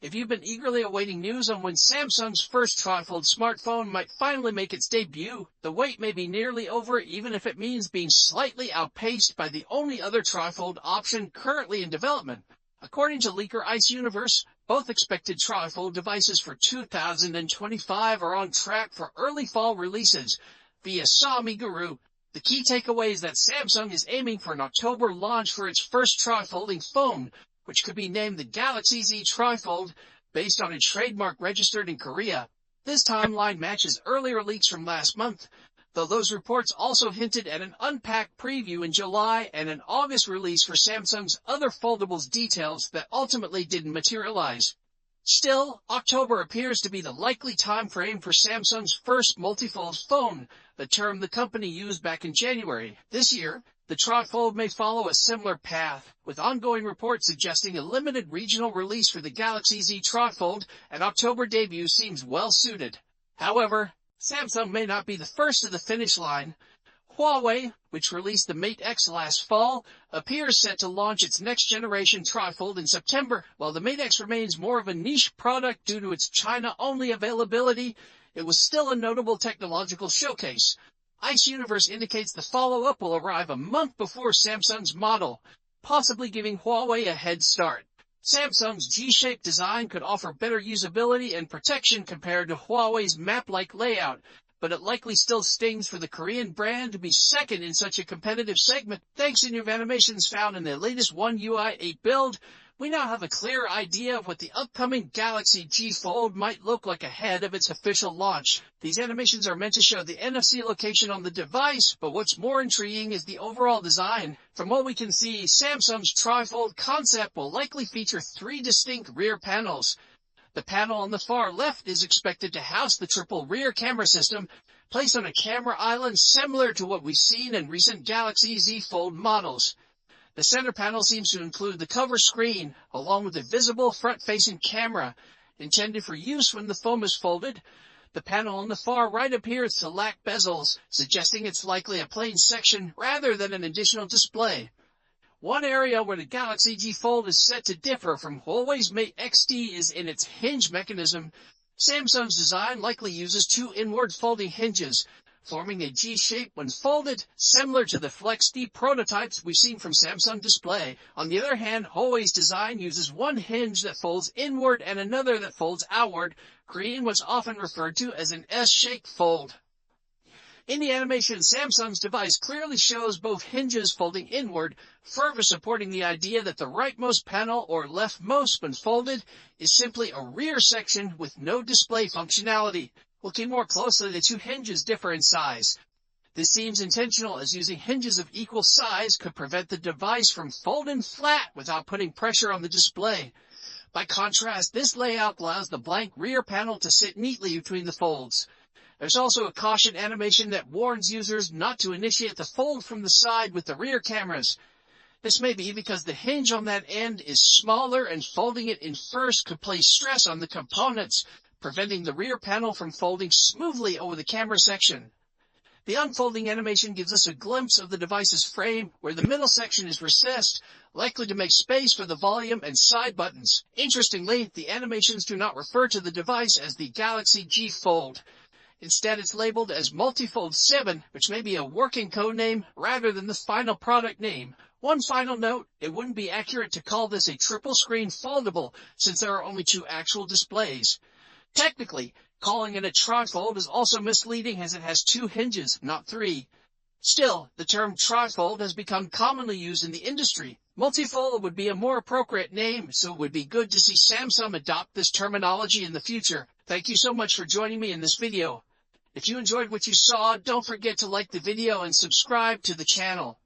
If you've been eagerly awaiting news on when Samsung's first Trifold smartphone might finally make its debut, the wait may be nearly over, even if it means being slightly outpaced by the only other Trifold option currently in development. According to leaker Ice Universe, both expected Trifold devices for 2025 are on track for early fall releases. Via Xiaomi Guru, the key takeaway is that Samsung is aiming for an October launch for its first tri-folding phone, which could be named the Galaxy Z Trifold, based on a trademark registered in Korea. This timeline matches earlier leaks from last month, though those reports also hinted at an unpacked preview in July and an August release for Samsung's other foldables, details that ultimately didn't materialize. Still, October appears to be the likely time frame for Samsung's first multifold phone, the term the company used back in January. This year, the Trifold may follow a similar path, with ongoing reports suggesting a limited regional release for the Galaxy Z Trifold. An October debut seems well suited. However, Samsung may not be the first to the finish line. Huawei, which released the Mate X last fall, appears set to launch its next-generation Trifold in September. While the Mate X remains more of a niche product due to its China-only availability, it was still a notable technological showcase. Ice Universe indicates the follow-up will arrive a month before Samsung's model, possibly giving Huawei a head start. Samsung's G-shaped design could offer better usability and protection compared to Huawei's map-like layout, but it likely still stings for the Korean brand to be second in such a competitive segment. Thanks to new animations found in the latest One UI 8 build, we now have a clear idea of what the upcoming Galaxy G Fold might look like ahead of its official launch. These animations are meant to show the NFC location on the device, but what's more intriguing is the overall design. From what we can see, Samsung's Trifold concept will likely feature 3 distinct rear panels. The panel on the far left is expected to house the triple rear camera system, placed on a camera island similar to what we've seen in recent Galaxy Z Fold models. The center panel seems to include the cover screen, along with a visible front-facing camera, intended for use when the phone is folded. The panel on the far right appears to lack bezels, suggesting it's likely a plain section rather than an additional display. One area where the Galaxy G Fold is set to differ from Huawei's Mate XD is in its hinge mechanism. Samsung's design likely uses 2 inward folding hinges, forming a G shape when folded, similar to the Flex D prototypes we've seen from Samsung Display. On the other hand, Huawei's design uses 1 hinge that folds inward and another that folds outward, creating what's often referred to as an S-shaped fold. In the animation, Samsung's device clearly shows both hinges folding inward, further supporting the idea that the rightmost panel or leftmost when folded is simply a rear section with no display functionality. Looking more closely, the 2 hinges differ in size. This seems intentional, as using hinges of equal size could prevent the device from folding flat without putting pressure on the display. By contrast, this layout allows the blank rear panel to sit neatly between the folds. There's also a caution animation that warns users not to initiate the fold from the side with the rear cameras. This may be because the hinge on that end is smaller and folding it in first could place stress on the components, preventing the rear panel from folding smoothly over the camera section. The unfolding animation gives us a glimpse of the device's frame, where the middle section is recessed, likely to make space for the volume and side buttons. Interestingly, the animations do not refer to the device as the Galaxy G Fold. Instead, it's labeled as Multifold 7, which may be a working code name rather than the final product name. One final note, it wouldn't be accurate to call this a triple-screen foldable, since there are only 2 actual displays. Technically, calling it a trifold is also misleading, as it has 2 hinges, not 3. Still, the term trifold has become commonly used in the industry. Multifold would be a more appropriate name, so it would be good to see Samsung adopt this terminology in the future. Thank you so much for joining me in this video. If you enjoyed what you saw, don't forget to like the video and subscribe to the channel.